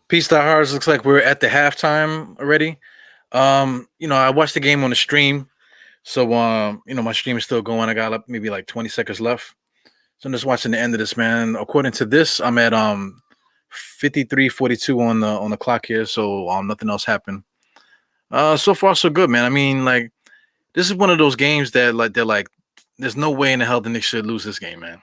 Peace to Hearts. Looks like we're at the halftime already. I watched the game on the stream, so my stream is still going. I got maybe like 20 seconds left. So I'm just watching the end of this, man. According to this, I'm at 53:42 on the clock here, so nothing else happened. So far so good, man. I mean, like this is one of those games that they're like, there's no way in the hell the Knicks should lose this game, man.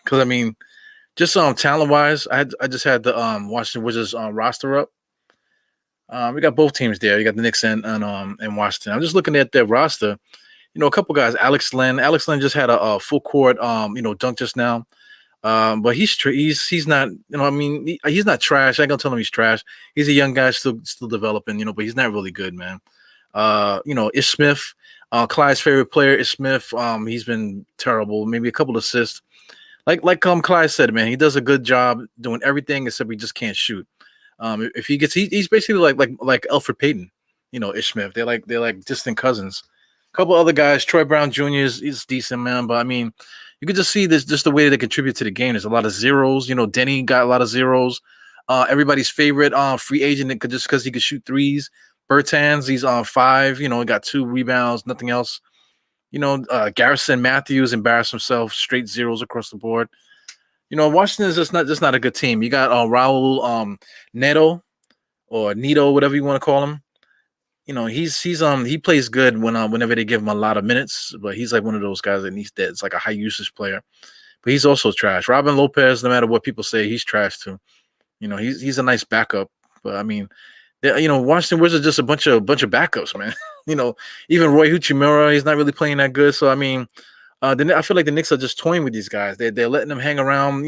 Because I mean, just talent wise, I just had the Washington Wizards roster up. We got both teams there. You got the Knicks and Washington. I'm just looking at their roster. A couple guys. Alex Len. Alex Len just had a full court dunk just now. But he's not. I mean, he's not trash. I ain't gonna tell him he's trash. He's a young guy still developing. But he's not really good, man. Ish Smith, Clyde's favorite player, Ish Smith. He's been terrible. Maybe a couple assists. Like Clyde said, man, he does a good job doing everything except he just can't shoot. If he gets, he's basically like Alfred Payton, Ish Smith. They're like distant cousins. A couple other guys, Troy Brown Jr. is decent, man, but I mean, you could just see this just the way they contribute to the game. There's a lot of zeros. Denny got a lot of zeros. Everybody's favorite free agent just because he could shoot threes. Bertans, he's on 5. He got 2 rebounds, nothing else. Garrison Matthews embarrassed himself, straight zeros across the board. Washington is just not a good team. You got Raul Neto or Nito, whatever you want to call him. He plays good whenever they give him a lot of minutes, but he's like one of those guys that needs that. It's like a high usage player, but he's also trash. Robin Lopez, no matter what people say, he's trash too. He's a nice backup, but I mean, Washington Wizards are just a bunch of backups, man. Even Roy Hachimura, he's not really playing that good. So I mean, I feel like the Knicks are just toying with these guys. They're letting them hang around.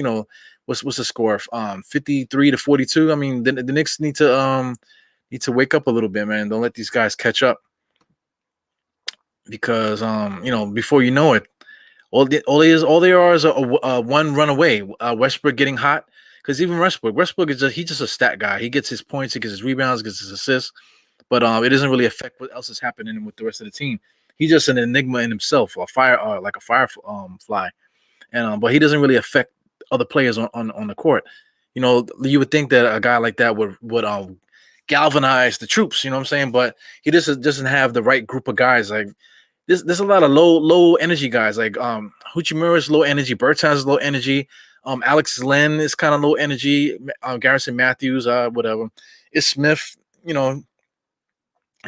What's the score? 53-42. I mean, the Knicks need to wake up a little bit, man. Don't let these guys catch up because before you know it, all they are is a one run away. Westbrook getting hot. Because even Westbrook is just a stat guy. He gets his points, he gets his rebounds, gets his assists, but it doesn't really affect what else is happening with the rest of the team. He's just an enigma in himself, like a fly, and but he doesn't really affect other players on the court. You would think that a guy like that would galvanize the troops. You know what I'm saying? But he just doesn't have the right group of guys. Like there's a lot of low energy guys. Like Hachimura is low energy, Bertans is low energy. Alex Len is kind of low energy. Garrison Matthews, whatever. Is Smith, I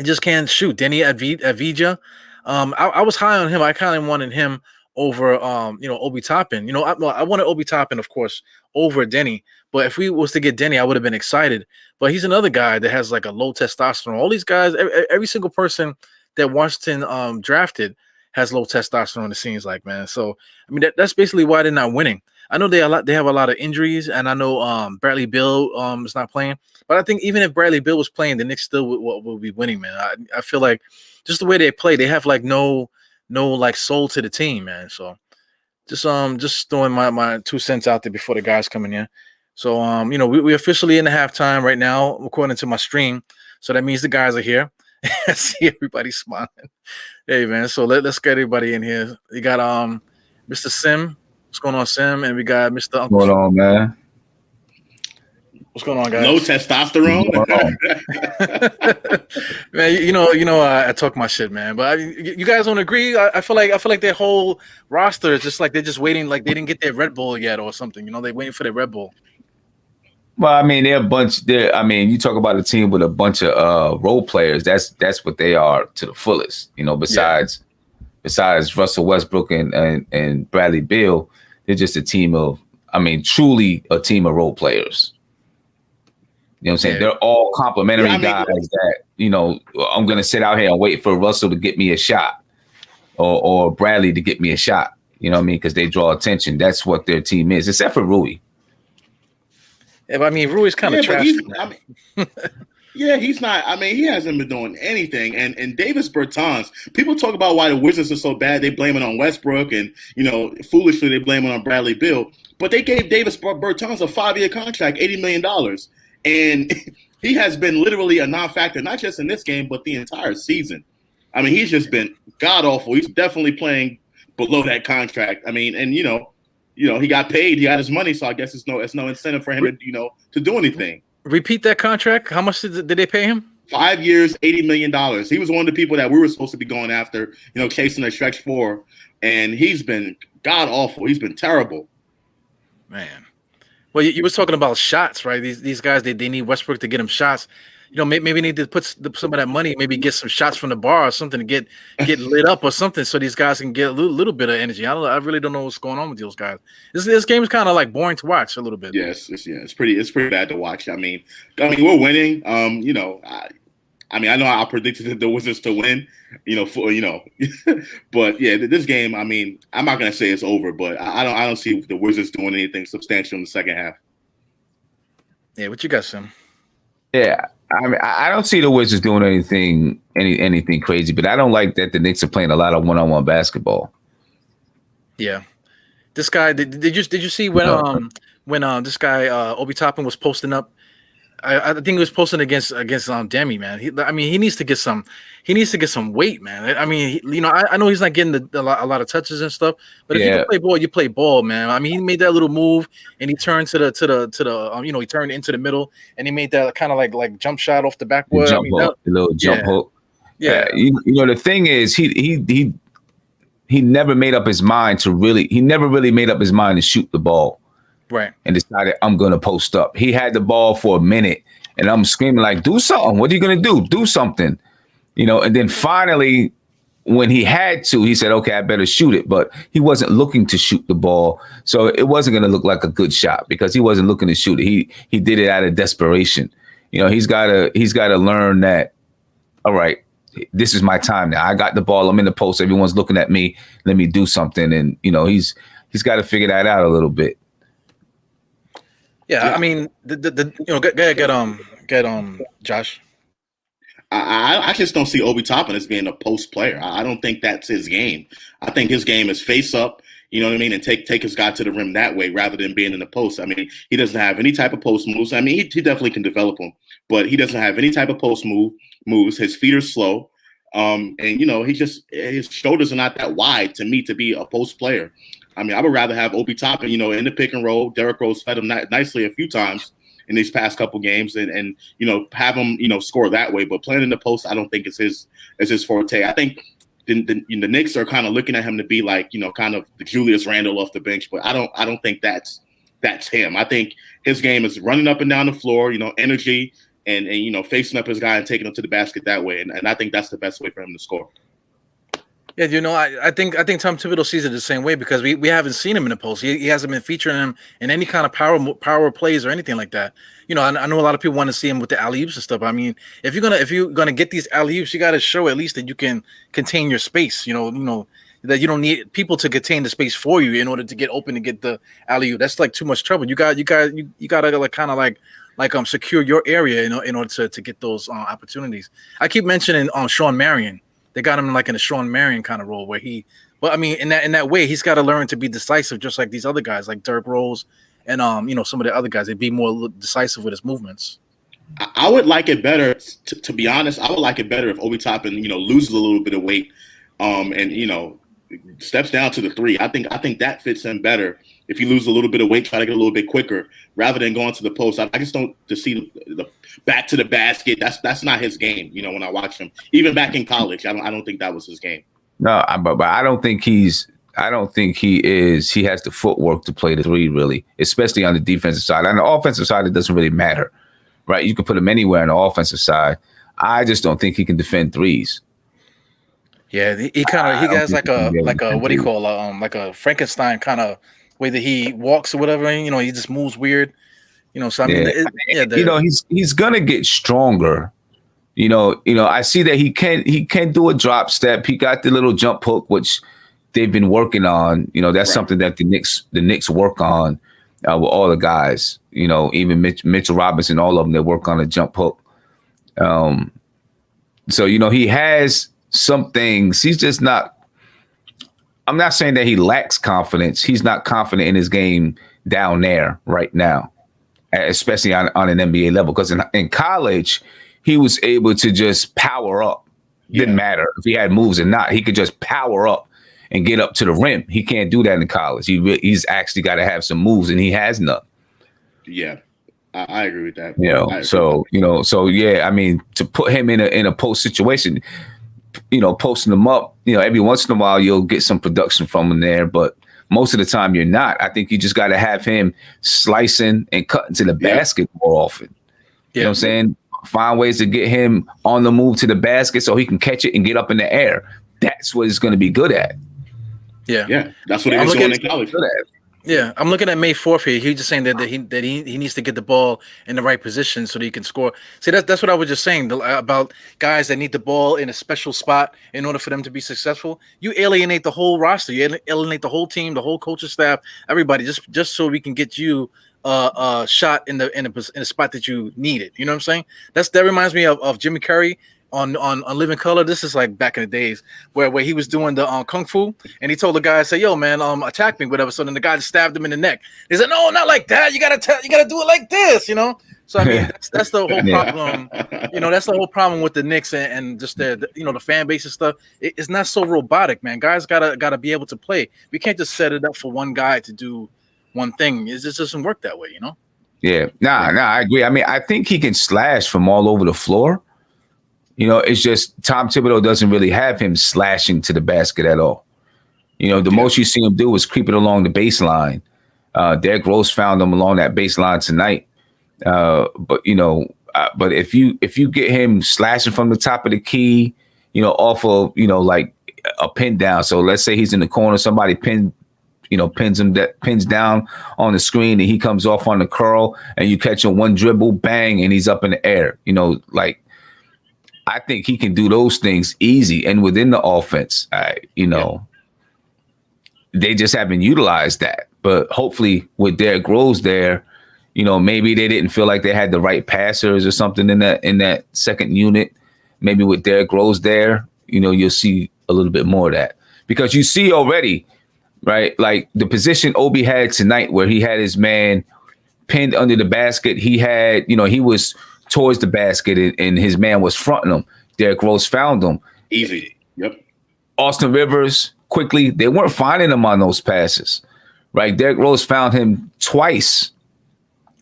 just can't shoot. Denny Avdija. I was high on him. I kind of wanted him over, Obi Toppin. I wanted Obi Toppin, of course, over Denny. But if we was to get Denny, I would have been excited. But he's another guy that has like a low testosterone. All these guys, every single person that Washington drafted has low testosterone. It seems like, man. So I mean, that's basically why they're not winning. I know they have a lot of injuries, and I know Bradley Beal is not playing. But I think even if Bradley Beal was playing, the Knicks still will be winning, man. I feel like just the way they play, they have like no like soul to the team, man. So just throwing my 2 cents out there before the guys come in here. So we officially in the halftime right now, according to my stream. So that means the guys are here. I see everybody smiling. Hey man, so let's get everybody in here. You got Mr. Sim. What's going on, Sim? And we got Mr. Uncle. What's going on, man? What's going on, guys? Low testosterone. Man, I talk my shit, man. But you guys don't agree? I feel like their whole roster is just like they're just waiting, like they didn't get their Red Bull yet or something. They're waiting for their Red Bull. Well, I mean, they're a bunch. I mean, you talk about a team with a bunch of role players. That's what they are to the fullest. Besides Russell Westbrook and Bradley Beal, they're just a team of, truly a team of role players. You know what I'm saying? Yeah. They're all complimentary guys that, I'm going to sit out here and wait for Russell to get me a shot or Bradley to get me a shot. You know what I mean? Because they draw attention. That's what their team is, except for Rui. Yeah, but Rui's kind of trash. Yeah, he's not. He hasn't been doing anything. And Davis Bertans, people talk about why the Wizards are so bad. They blame it on Westbrook, and foolishly they blame it on Bradley Beal. But they gave Davis Bertans a 5-year contract, $80 million, and he has been literally a non-factor, not just in this game, but the entire season. He's just been god awful. He's definitely playing below that contract. He got paid, he got his money, so I guess it's no incentive for him to do anything. Repeat that contract. How much did they pay him? 5 years, $80 million. He was one of the people that we were supposed to be going after, chasing a stretch for, and he's been god awful. He's been terrible. Man. Well, you was talking about shots, right? These guys, they need Westbrook to get him shots. Maybe need to put some of that money, maybe get some shots from the bar or something to get lit up or something, so these guys can get a little bit of energy. I really don't know what's going on with those guys. This game is kind of like boring to watch a little bit. Yes, it's pretty bad to watch. I mean, we're winning. I know I predicted the Wizards to win. But yeah, this game. I mean, I'm not gonna say it's over, but I don't see the Wizards doing anything substantial in the second half. Yeah, what you got, Sim? Yeah. I mean, I don't see the Wizards doing anything crazy, but I don't like that the Knicks are playing a lot of one-on-one basketball. Yeah, this guy. Did you see when this guy Obi Toppin was posting up? I think he was posting against Demi, man. He needs to get some weight, man. I mean, I know he's not getting a lot of touches and stuff, but if you can play ball, you play ball, man. I mean, he made that little move and he turned to the he turned into the middle and he made that kind of like jump shot off the backboard. The little jump hook. Yeah. The thing is he never made up his mind to shoot the ball. Right. And decided I'm going to post up. He had the ball for a minute and I'm screaming like, do something. What are you going to do? Do something. And then finally, when he had to, he said, okay, I better shoot it. But he wasn't looking to shoot the ball. So it wasn't going to look like a good shot because he wasn't looking to shoot it. He did it out of desperation. He's got to learn that, all right, this is my time now. I got the ball. I'm in the post. Everyone's looking at me. Let me do something. And, he's got to figure that out a little bit. Yeah, I mean, get Josh. I just don't see Obi Toppin as being a post player. I don't think that's his game. I think his game is face up, you know what I mean, and take his guy to the rim that way rather than being in the post. I mean, he doesn't have any type of post moves. I mean, he definitely can develop them, but he doesn't have any type of post moves. His feet are slow, and his shoulders are not that wide to me to be a post player. I mean, I would rather have Obi Toppin, in the pick and roll. Derrick Rose fed him nicely a few times in these past couple games, and have him score that way. But playing in the post, I don't think is his forte. I think the Knicks are kind of looking at him to be like kind of the Julius Randle off the bench, but I don't think that's him. I think his game is running up and down the floor, energy, and facing up his guy and taking him to the basket that way, and I think that's the best way for him to score. Yeah, I think Tom Thibodeau sees it the same way because we haven't seen him in the post. He hasn't been featuring him in any kind of power plays or anything like that. I know a lot of people want to see him with the alley-oops and stuff. I mean, if you're gonna get these alley-oops, you got to show at least that you can contain your space. That you don't need people to contain the space for you in order to get open to get the alley-oop. That's like too much trouble. You got to like kind of like secure your area in order to get those opportunities. I keep mentioning Sean Marion. They got him in a Sean Marion kind of role where in that way, he's got to learn to be decisive, just like these other guys, like Derrick Rose and some of the other guys. They'd be more decisive with his movements. I would like it better, to be honest. I would like it better if Obi Toppin, loses a little bit of weight, and steps down to the three. I think that fits him better. If you lose a little bit of weight, try to get a little bit quicker rather than going to the post. I just don't see the back to the basket. That's not his game. When I watch him, even back in college, I don't think that was his game. No, but I don't think he is. He has the footwork to play the three, really, especially on the defensive side. On the offensive side, it doesn't really matter, right? You can put him anywhere on the offensive side. I just don't think he can defend threes. Yeah, he has like a what do you call like a Frankenstein kind of way that he walks or whatever. He just moves weird. So I mean, he's gonna get stronger. I see that he can do a drop step. He got the little jump hook, which they've been working on. That's right. Something that the Knicks work on with all the guys. Even Mitchell Robinson, all of them, they work on a jump hook. So he has some things. He's just not. I'm not saying that he lacks confidence. He's not confident in his game down there right now, especially on an NBA level. Because in college, he was able to just power up. Didn't matter if he had moves or not. He could just power up and get up to the rim. He can't do that in college. He's actually got to have some moves, and he has none. Yeah. I agree with that. So yeah, I mean, to put him in a post situation, posting him up, every once in a while you'll get some production from him there, but most of the time you're not. I think you just got to have him slicing and cutting to the basket more often. You know what I'm saying? Find ways to get him on the move to the basket so he can catch it and get up in the air. That's what he's going to be good at. Yeah, that's what he was doing in college. Good at. Yeah, I'm looking at May 4th here. He's just saying that he needs to get the ball in the right position so that he can score. See, that's what I was just saying about guys that need the ball in a special spot in order for them to be successful. You alienate the whole roster. You alienate the whole team, the whole coaching staff, everybody, just so we can get you shot in a spot that you need it. You know what I'm saying? That reminds me of Jimmy Curry on Living Color. This is like back in the days where he was doing the kung fu, and he told the guy, say, yo man, attack me, whatever. So then the guy just stabbed him in the neck. He said, no, not like that. You gotta do it like this, So I mean, that's the whole problem. That's the whole problem with the Knicks and just the fan base and stuff. It's not so robotic, man. Guys gotta be able to play. We can't just set it up for one guy to do one thing. It just doesn't work that way, Yeah, I agree. I mean, I think he can slash from all over the floor. It's just Tom Thibodeau doesn't really have him slashing to the basket at all. The most you see him do is creeping along the baseline. Derrick Rose found him along that baseline tonight. But if you get him slashing from the top of the key, off of like a pin down. So let's say he's in the corner, somebody pins down on the screen, and he comes off on the curl, and you catch him one dribble, bang, and he's up in the air. I think he can do those things easy and within the offense. They just haven't utilized that. But hopefully with Derrick Rose there, maybe they didn't feel like they had the right passers or something in that second unit. Maybe with Derrick Rose there, you'll see a little bit more of that. Because you see already, right, like the position Obi had tonight where he had his man pinned under the basket. He had, he was towards the basket and his man was fronting him. Derrick Rose found him. Easy. Yep. Austin Rivers, quickly, they weren't finding him on those passes, right? Derrick Rose found him twice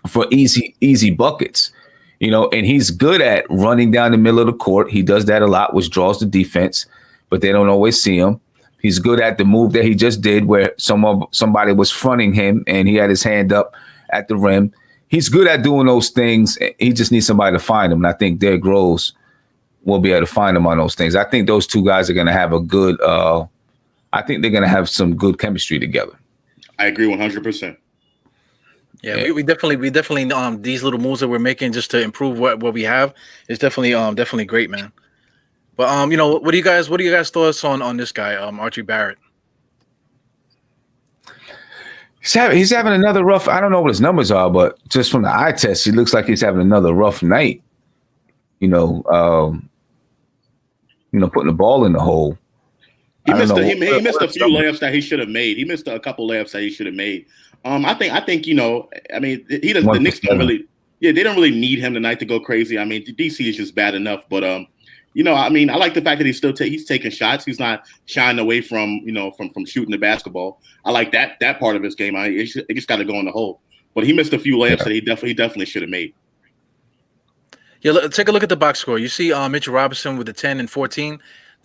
for easy buckets, and he's good at running down the middle of the court. He does that a lot, which draws the defense, but they don't always see him. He's good at the move that he just did where somebody was fronting him and he had his hand up at the rim. He's good at doing those things. He just needs somebody to find him. And I think Derrick Rose will be able to find him on those things. I think those two guys are going to have I think they're going to have some good chemistry together. I agree 100%. Yeah, we definitely these little moves that we're making just to improve what we have is definitely great, man. But what do you guys thoughts on this guy, Archie Barrett? He's having another rough. I don't know what his numbers are, but just from the eye test, he looks like he's having another rough night. Putting the ball in the hole. He missed a few layups that he should have made. He missed a couple layups that he should have made. I think he doesn't. The Knicks don't really. Yeah, they don't really need him tonight to go crazy. I mean, DC is just bad enough, but I like the fact that he's taking shots. He's not shying away from shooting the basketball. I like that part of his game. It just got to go in the hole. But he missed a few layups that he definitely should have made. Yeah, take a look at the box score. You see Mitchell Robinson with the 10 and 14.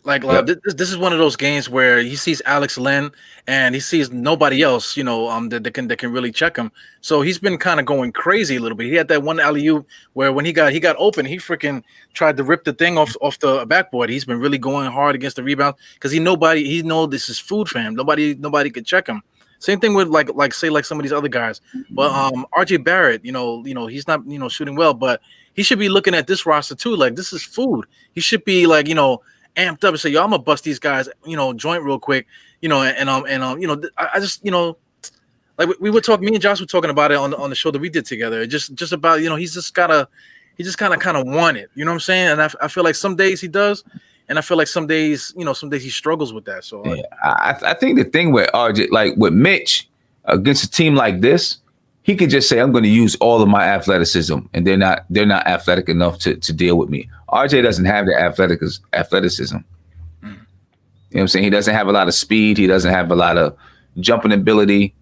This is one of those games where he sees Alex Len and he sees nobody else, that can really check him. So he's been kind of going crazy a little bit. He had that one alley-oop where when he got open, he freaking tried to rip the thing off the backboard. He's been really going hard against the rebound because he know this is food for him. Nobody could check him. Same thing with like some of these other guys. But RJ Barrett, he's not shooting well, but he should be looking at this roster too. Like this is food. He should be amped up and say, yo, I'm gonna bust these guys, joint real quick, I just, like we were talking, me and Josh were talking about it on the show that we did together. Just about, he just kind of want it, you know what I'm saying? And I feel like some days he does, and I feel like some days he struggles with that. So I think the thing with RJ, like with Mitch against a team like this, he can just say, I'm going to use all of my athleticism, and they're not athletic enough to deal with me. RJ doesn't have the athleticism. You know what I'm saying? He doesn't have a lot of speed. He doesn't have a lot of jumping ability.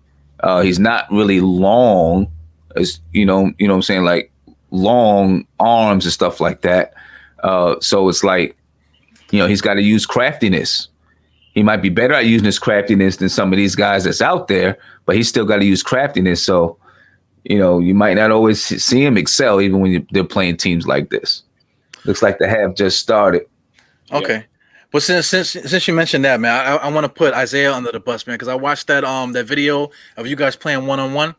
He's not really long. what I'm saying, like long arms and stuff like that. So it's like, he's got to use craftiness. He might be better at using his craftiness than some of these guys that's out there, but he's still got to use craftiness. So, you might not always see him excel even when they're playing teams like this. Looks like the half just started. Okay. Yeah. But since you mentioned that, man, I want to put Isaiah under the bus, man, because I watched that video of you guys playing one-on-one.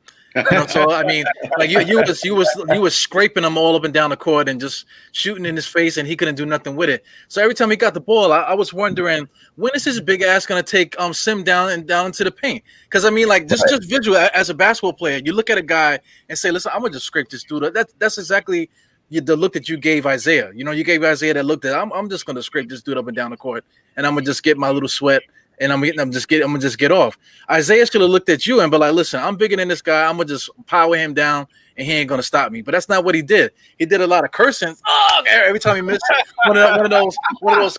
So I mean, like you was scraping him all up and down the court and just shooting in his face, and he couldn't do nothing with it. So every time he got the ball, I was wondering, when is his big ass gonna take Sim down into the paint? Because I mean, like just visual as a basketball player, you look at a guy and say, listen, I'm gonna just scrape this dude. That's exactly the look that you gave Isaiah. You gave Isaiah that look that I'm just gonna scrape this dude up and down the court, and I'm gonna just get my little sweat. And I'm gonna just get off. Isaiah should have looked at you and be like, listen, I'm bigger than this guy. I'm gonna just power him down, and he ain't gonna stop me. But that's not what he did. He did a lot of cursing. Oh, every time he missed one of those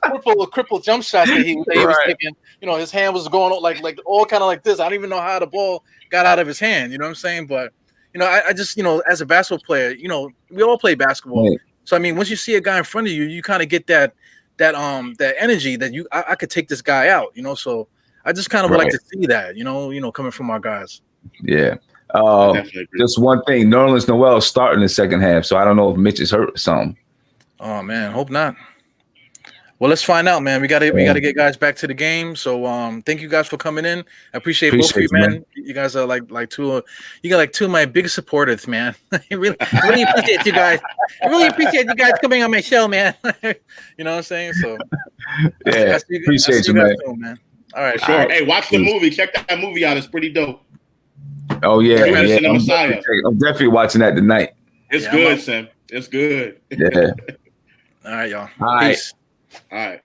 crippled jump shots that he was taking. His hand was going like all kind of like this. I don't even know how the ball got out of his hand. You know what I'm saying? But I just as a basketball player, we all play basketball. Right. So I mean, once you see a guy in front of you, you kind of get that energy that I could take this guy out, so I just kind of would like to see that, coming from our guys. Yeah. Just one thing, Nerlens Noel starting the second half, so I don't know if Mitch is hurt or something. Oh man, hope not. Well, let's find out, man. We gotta get guys back to the game. So thank you guys for coming in. I appreciate both of you, man. You guys are like two of my biggest supporters, man. I really appreciate you guys. I really appreciate you guys coming on my show, man. You know what I'm saying? So yeah, appreciate you, man. Man. All right, sure. Right. Hey, watch the movie. Check that movie out. It's pretty dope. Oh yeah, I'm definitely watching that tonight. It's good, Sam. It's good. Yeah. All right, y'all. All Peace. Right. All right.